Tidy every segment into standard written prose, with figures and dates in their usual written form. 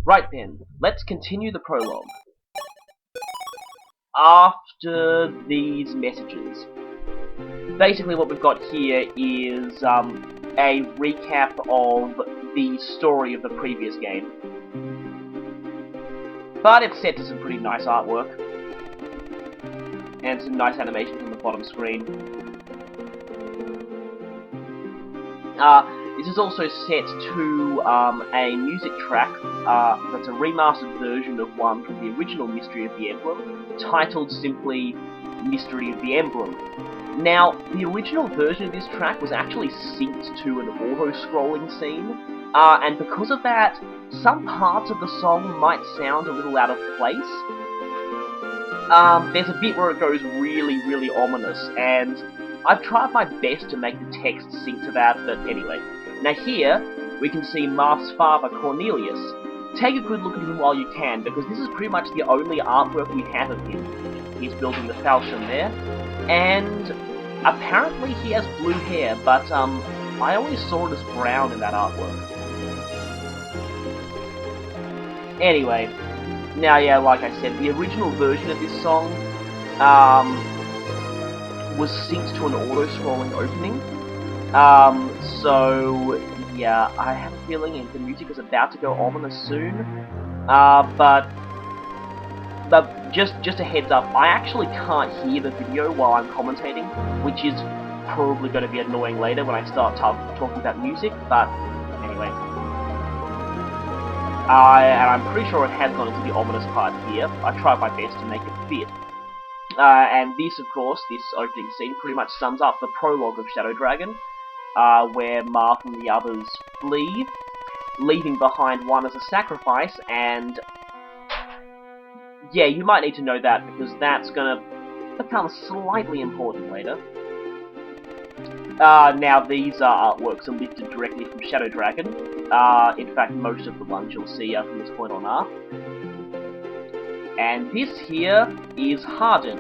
Right then, let's continue the prologue. After these messages, basically what we've got here is a recap of the story of the previous game. But it's set to some pretty nice artwork, and some nice animations on the bottom screen. This is also set to a music track that's a remastered version of one from the original Mystery of the Emblem, titled simply Mystery of the Emblem. Now, the original version of this track was actually synced to an auto-scrolling scene, and because of that, some parts of the song might sound a little out of place. There's a bit where it goes really, really ominous, and I've tried my best to make the text sync to that, but anyway. Now here, we can see Marth's father, Cornelius. Take a good look at him while you can, because this is pretty much the only artwork we have of him. He's building the falchion there, and apparently he has blue hair, but I always saw it as brown in that artwork. Anyway, now yeah, like I said, the original version of this song was synced to an auto-scrolling opening. So yeah, I have a feeling the music is about to go ominous soon. But just a heads up, I actually can't hear the video while I'm commentating, which is probably going to be annoying later when I start talking about music. But anyway, and I'm pretty sure it has gone into the ominous part here. I tried my best to make it fit. And this, of course, this opening scene pretty much sums up the prologue of Shadow Dragon, where Marth and the others flee, leaving behind one as a sacrifice, and yeah, you might need to know that, because that's gonna become slightly important later. Now, these artworks are lifted directly from Shadow Dragon. In fact, most of the ones you'll see from this point on are. And this here is Hardin.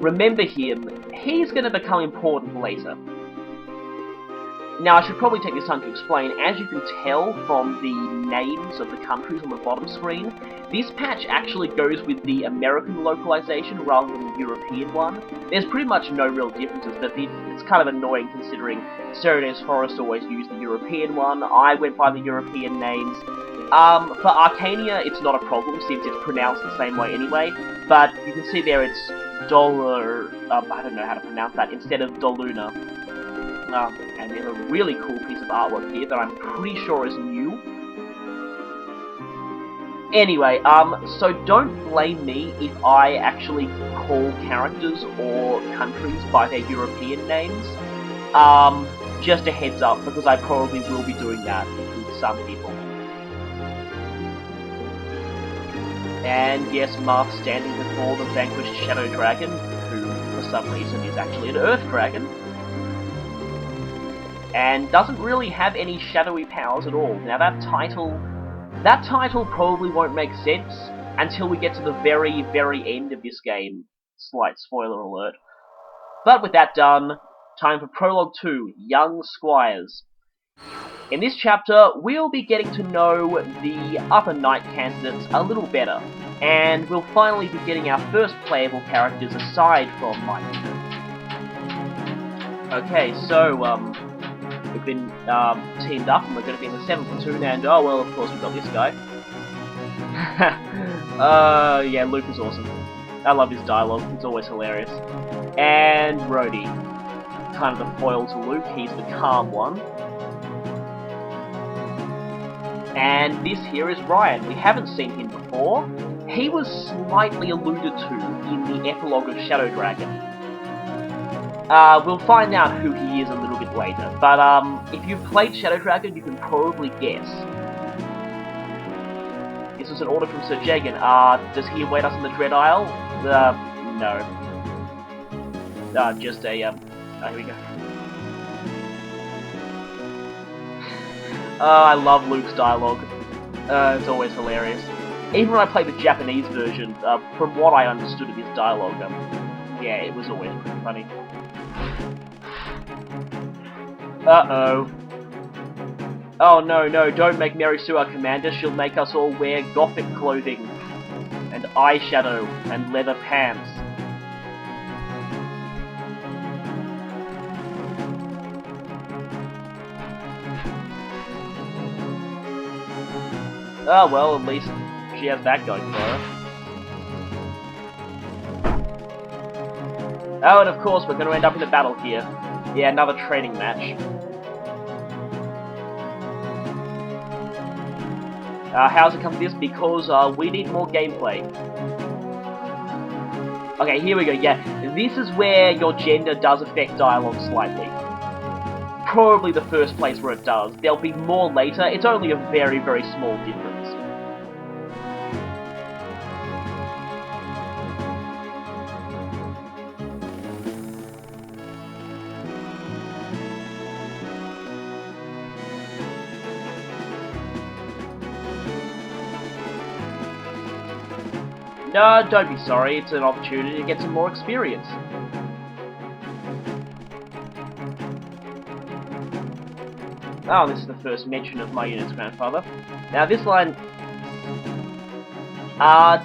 Remember him, he's going to become important later. Now, I should probably take this time to explain, as you can tell from the names of the countries on the bottom screen, this patch actually goes with the American localization rather than the European one. There's pretty much no real differences, but it's kind of annoying considering Serena's Forest always used the European one. I went by the European names. For Arcania, it's not a problem since it's pronounced the same way anyway, but you can see there it's Dollar, I don't know how to pronounce that, instead of Doluna. And there's a really cool piece of artwork here that I'm pretty sure is new. Anyway, so don't blame me if I actually call characters or countries by their European names. Just a heads up, because I probably will be doing that with some people. And yes, Marth standing before the vanquished Shadow Dragon, who for some reason is actually an Earth Dragon, and doesn't really have any shadowy powers at all. Now that title probably won't make sense until we get to the very, very end of this game. Slight spoiler alert. But with that done, time for Prologue 2, Young Squires. In this chapter, we'll be getting to know the Upper Knight candidates a little better, and we'll finally be getting our first playable characters aside from Mike. Okay, so, we've been teamed up, and we're going to be in the 7th platoon, and oh well, of course we've got this guy. Yeah, Luke is awesome. I love his dialogue, it's always hilarious. And Rhodey, kind of the foil to Luke, he's the calm one. And this here is Ryan. We haven't seen him before. He was slightly alluded to in the epilogue of Shadow Dragon. We'll find out who he is a little bit later, but if you've played Shadow Dragon, you can probably guess. This is an order from Sir Jagan. Does he await us in the Dread Isle? No. Just a, here we go. I love Luke's dialogue. It's always hilarious. Even when I played the Japanese version, from what I understood of his dialogue, yeah, it was always pretty funny. Uh-oh. Oh no, no, don't make Mary Sue our commander. She'll make us all wear gothic clothing, and eyeshadow, and leather pants. Oh well, at least she has that going for her. Oh, and of course we're going to end up in a battle here. Yeah, another training match. How's it come to this? Because we need more gameplay. Okay, here we go, yeah. This is where your gender does affect dialogue slightly. Probably the first place where it does. There'll be more later. It's only a very, very small difference. No, don't be sorry, it's an opportunity to get some more experience. Oh, this is the first mention of my unit's grandfather. Now this line...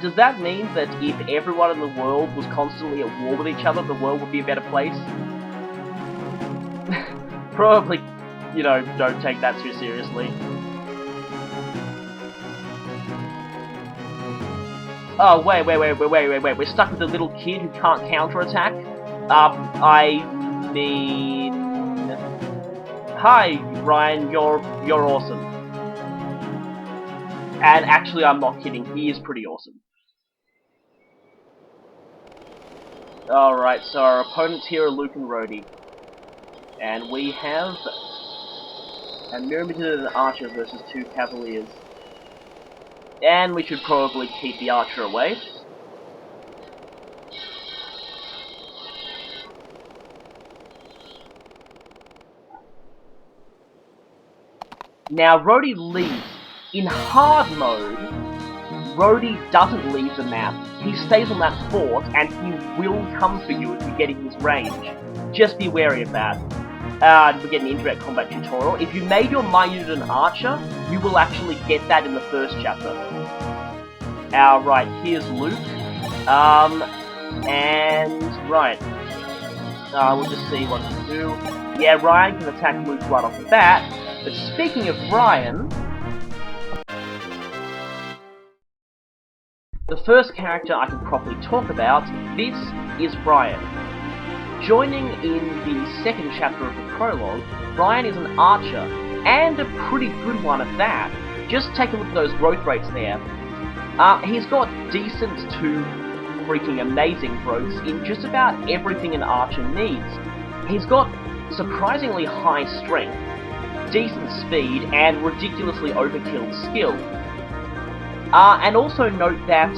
does that mean that if everyone in the world was constantly at war with each other, the world would be a better place? Probably, you know, don't take that too seriously. Oh, wait, we're stuck with a little kid who can't counterattack? I mean... Hi, Ryan, you're awesome. And actually, I'm not kidding, he is pretty awesome. Alright, so our opponents here are Luke and Rhodey. And we have a Myrmidon and an Archer versus 2 Cavaliers. And we should probably keep the Archer away. Now, Rhodey leaves. In hard mode, Rhodey doesn't leave the map. He stays on that fort, and he will come for you if you get in his range. Just be wary of that. We get an indirect combat tutorial. If you made your unit an archer, you will actually get that in the first chapter. Right, here's Luke. Right. We'll just see what to do. Yeah, Ryan can attack Luke right off the bat. But speaking of Ryan, the first character I can properly talk about, this is Ryan. Joining in the second chapter of the prologue, Ryan is an archer, and a pretty good one at that. Just take a look at those growth rates there. He's got decent to freaking amazing growths in just about everything an archer needs. He's got surprisingly high strength, decent speed, and ridiculously overkilled skill. And also note that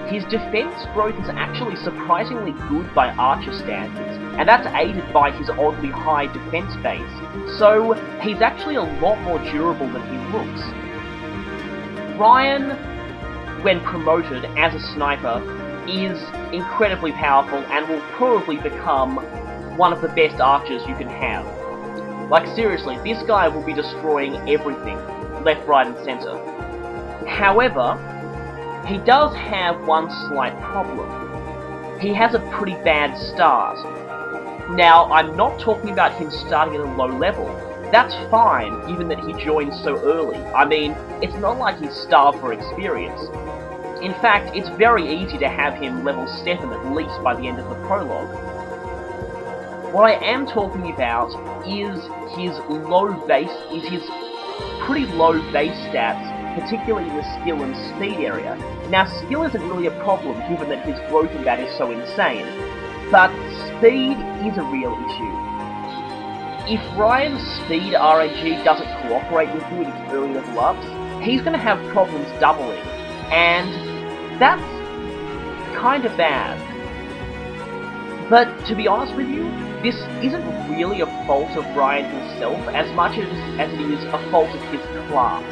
his defense growth is actually surprisingly good by archer standards, and that's aided by his oddly high defense base, so he's actually a lot more durable than he looks. Ryan, when promoted as a sniper, is incredibly powerful and will probably become one of the best archers you can have. Like seriously, this guy will be destroying everything, left, right and center. However, he does have one slight problem. He has a pretty bad start. Now, I'm not talking about him starting at a low level. That's fine, given that he joined so early. I mean, it's not like he's starved for experience. In fact, it's very easy to have him level 7 at least by the end of the prologue. What I am talking about is his pretty low base stats, particularly in the skill and speed area. Now, skill isn't really a problem given that his growth in that is so insane, but speed is a real issue. If Ryan's speed RNG doesn't cooperate with you in his early level ups, he's going to have problems doubling, and that's kind of bad. But to be honest with you, this isn't really a fault of Ryan himself as much as it is a fault of his class.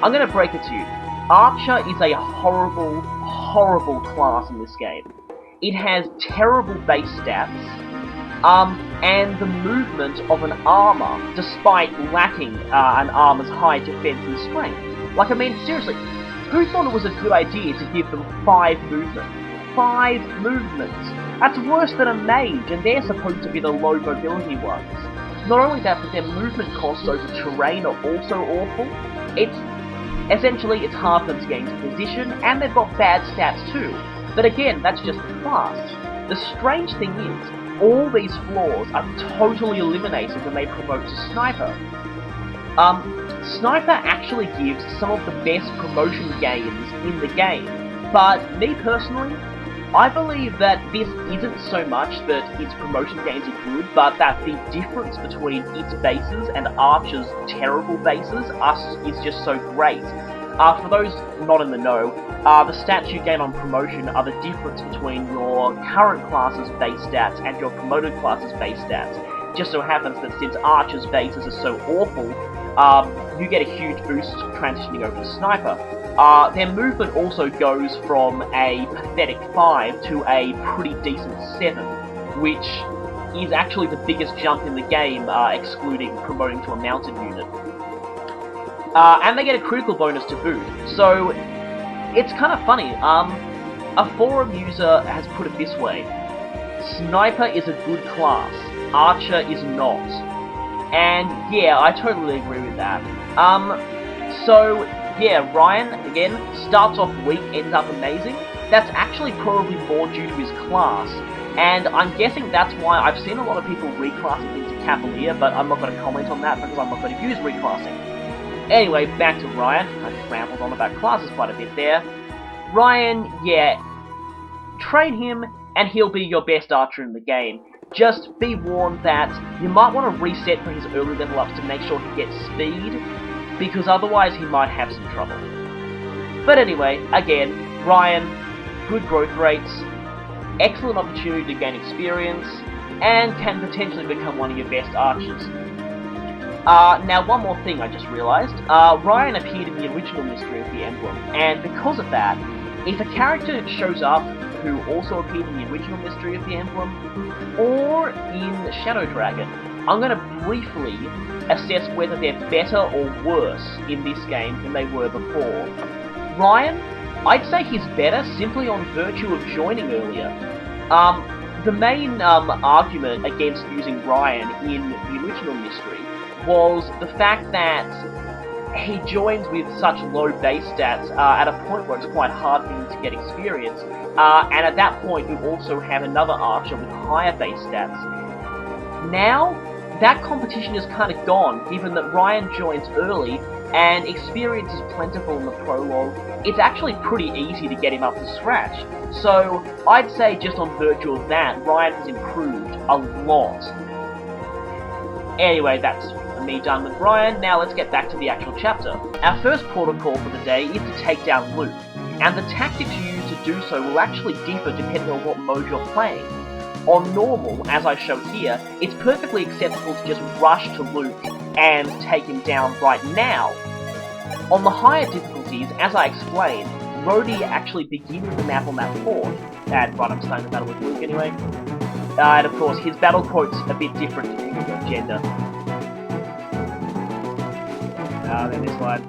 I'm going to break it to you. Archer is a horrible, horrible class in this game. It has terrible base stats, and the movement of an armor, despite lacking an armor's high defense and strength. Like, I mean, seriously, who thought it was a good idea to give them 5 movement? 5 movements! That's worse than a mage, and they're supposed to be the low mobility ones. Not only that, but their movement costs over terrain are also awful. Essentially, it's hard for them to get into position, and they've got bad stats too. But again, that's just the class. The strange thing is, all these flaws are totally eliminated when they promote to Sniper. Sniper actually gives some of the best promotion gains in the game, but me personally, I believe that this isn't so much that its promotion gains are good, but that the difference between its bases and Archer's terrible bases is just so great. For those not in the know, the stats you gain on promotion are the difference between your current class's base stats and your promoted class's base stats. Just so happens that since Archer's bases are so awful, you get a huge boost transitioning over to Sniper. Their movement also goes from a pathetic 5 to a pretty decent 7, which is actually the biggest jump in the game, excluding promoting to a mounted unit. And they get a critical bonus to boot, so it's kind of funny. A forum user has put it this way: Sniper is a good class, Archer is not. And yeah, I totally agree with that. So yeah, Ryan, again, starts off weak, ends up amazing. That's actually probably more due to his class, and I'm guessing that's why I've seen a lot of people reclassing into Cavalier, but I'm not going to comment on that because I'm not going to use reclassing. Anyway, back to Ryan. I've rambled on about classes quite a bit there. Ryan, yeah, train him and he'll be your best archer in the game. Just be warned that you might want to reset for his early level ups to make sure he gets speed, because otherwise he might have some trouble. But anyway, again, Ryan, good growth rates, excellent opportunity to gain experience, and can potentially become one of your best archers. Now one more thing I just realised. Ryan appeared in the original Mystery of the Emblem, and because of that, if a character shows up who also appeared in the original Mystery of the Emblem, or in Shadow Dragon, I'm going to briefly assess whether they're better or worse in this game than they were before. Ryan, I'd say he's better simply on virtue of joining earlier. The main argument against using Ryan in the original Mystery was the fact that he joins with such low base stats at a point where it's quite hard for him to get experience, and at that point you also have another archer with higher base stats. Now, that competition is kind of gone, given that Ryan joins early, and experience is plentiful in the prologue. It's actually pretty easy to get him up to scratch, so I'd say just on virtue of that, Ryan has improved a lot. Anyway, that's me done with Ryan. Now let's get back to the actual chapter. Our first protocol for the day is to take down Luke, and the tactics you use to do so will actually differ depending on what mode you're playing. On normal, as I show here, it's perfectly acceptable to just rush to Luke and take him down right now. On the higher difficulties, as I explained, Rhodey actually begins the map on that fort. And right, I'm starting the battle with Luke anyway. And of course, his battle quote's a bit different depending on gender. Then this one.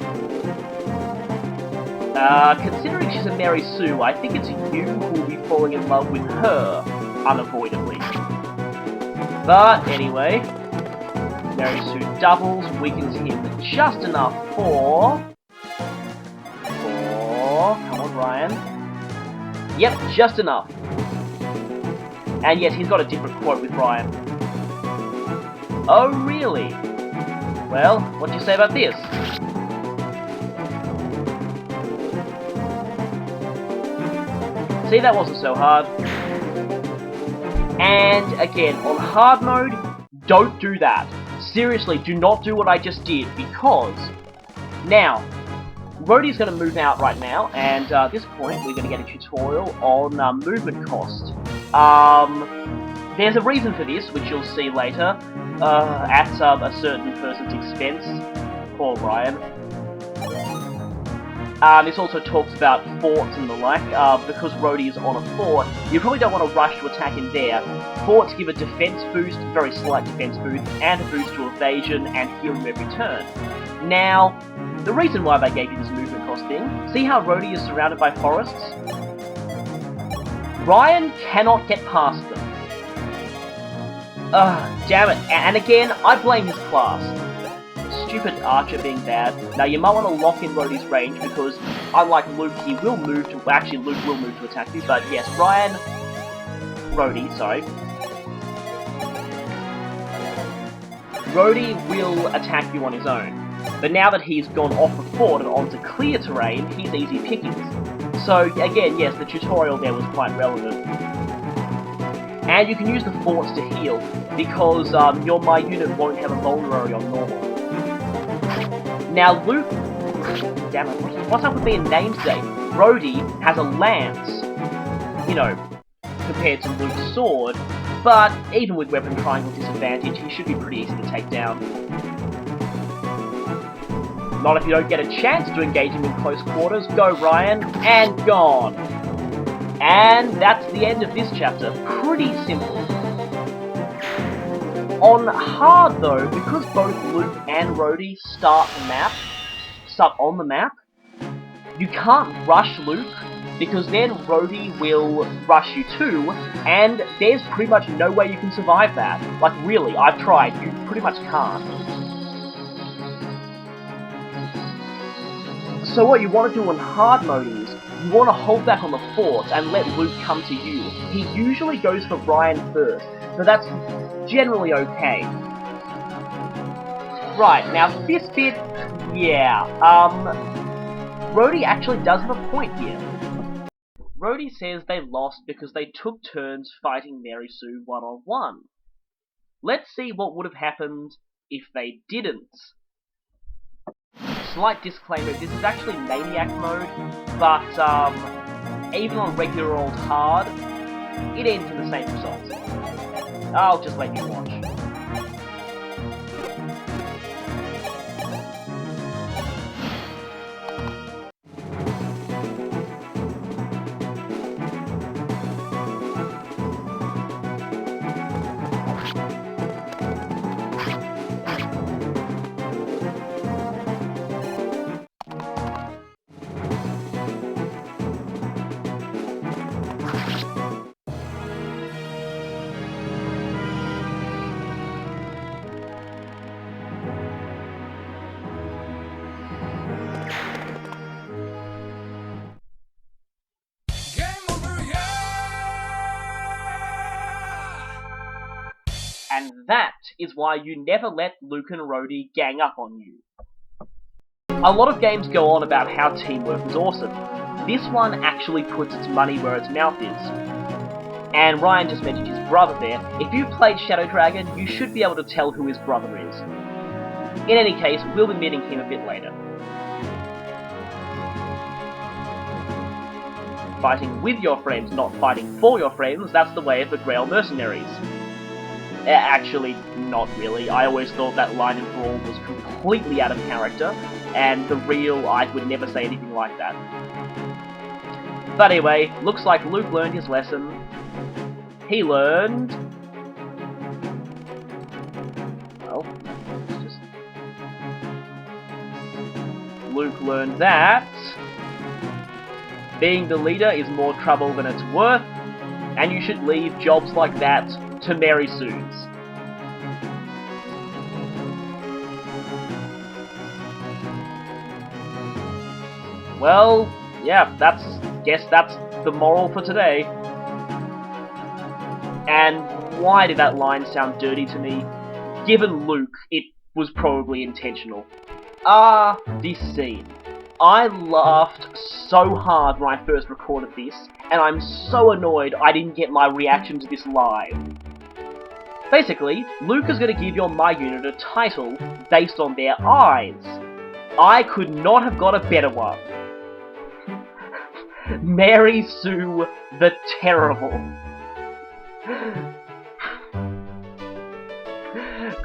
Considering she's a Mary Sue, I think it's you who will be falling in love with her, unavoidably. But anyway, Mary Sue doubles, weakens him just enough for... Come on, Ryan. Yep, just enough. And yes, he's got a different quote with Ryan. Oh, really? Well, what do you say about this? See, that wasn't so hard. And again, on hard mode, don't do that. Seriously, do not do what I just did, because... Now, Rhodey's going to move out right now, and at this point, we're going to get a tutorial on movement cost. There's a reason for this, which you'll see later, at a certain person's expense. Poor Ryan. This also talks about forts and the like. Because Rhodey is on a fort, you probably don't want to rush to attack him there. Forts give a defense boost, very slight defense boost, and a boost to evasion and healing every turn. Now, the reason why they gave you this movement cost thing, see how Rhodey is surrounded by forests? Ryan cannot get past them. Ugh, damn it. And again, I blame his class. Stupid Archer being bad. Now, you might want to lock in Rhodey's range, because unlike Luke, he will move to... Actually, Luke will move to attack you, but yes, Rhodey, sorry. Rhodey will attack you on his own. But now that he's gone off the fort and onto clear terrain, he's easy pickings. So, again, yes, the tutorial there was quite relevant. And you can use the forts to heal, because my unit won't have a vulnerability on normal. Now, Luke... Damn it, what's up with me in names today? Rhodey has a lance, you know, compared to Luke's sword, but even with weapon triangle disadvantage, he should be pretty easy to take down. Not if you don't get a chance to engage him in close quarters. Go, Ryan, and gone. And that's the end of this chapter. Pretty simple. On hard, though, because both Luke and Rhodey start on the map, you can't rush Luke, because then Rhodey will rush you too, and there's pretty much no way you can survive that. Like, really, I've tried. You pretty much can't. So what you want to do on hard mode is, you want to hold back on the forts and let Luke come to you. He usually goes for Ryan first, so that's generally okay. Right, now this bit, yeah, Rhodey actually does have a point here. Rhodey says they lost because they took turns fighting Mary Sue one-on-one. Let's see what would have happened if they didn't. Slight disclaimer, this is actually Maniac mode, but even on regular old hard, it ends in the same result. I'll just let you watch. And that is why you never let Luke and Rhodey gang up on you. A lot of games go on about how teamwork is awesome. This one actually puts its money where its mouth is. And Ryan just mentioned his brother there. If you've played Shadow Dragon, you should be able to tell who his brother is. In any case, we'll be meeting him a bit later. Fighting with your friends, not fighting for your friends, that's the way of the Grail Mercenaries. Actually, not really. I always thought that line in Brawl was completely out of character, and the real Ike would never say anything like that. But anyway, looks like Luke learned his lesson. He learned... Well, just... Luke learned that... being the leader is more trouble than it's worth, and you should leave jobs like that to Mary Sue's. Well, yeah, guess that's the moral for today. And why did that line sound dirty to me? Given Luke, it was probably intentional. This scene. I laughed so hard when I first recorded this, and I'm so annoyed I didn't get my reaction to this live. Basically, Luke is going to give your My Unit a title based on their eyes. I could not have got a better one. Mary Sue the Terrible.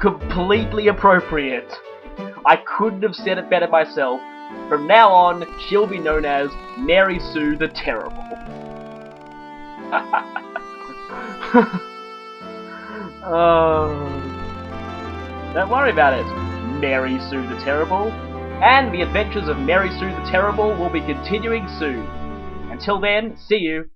Completely appropriate. I couldn't have said it better myself. From now on, she'll be known as Mary Sue the Terrible. Don't worry about it, Mary Sue the Terrible. And the adventures of Mary Sue the Terrible will be continuing soon. Until then, see you.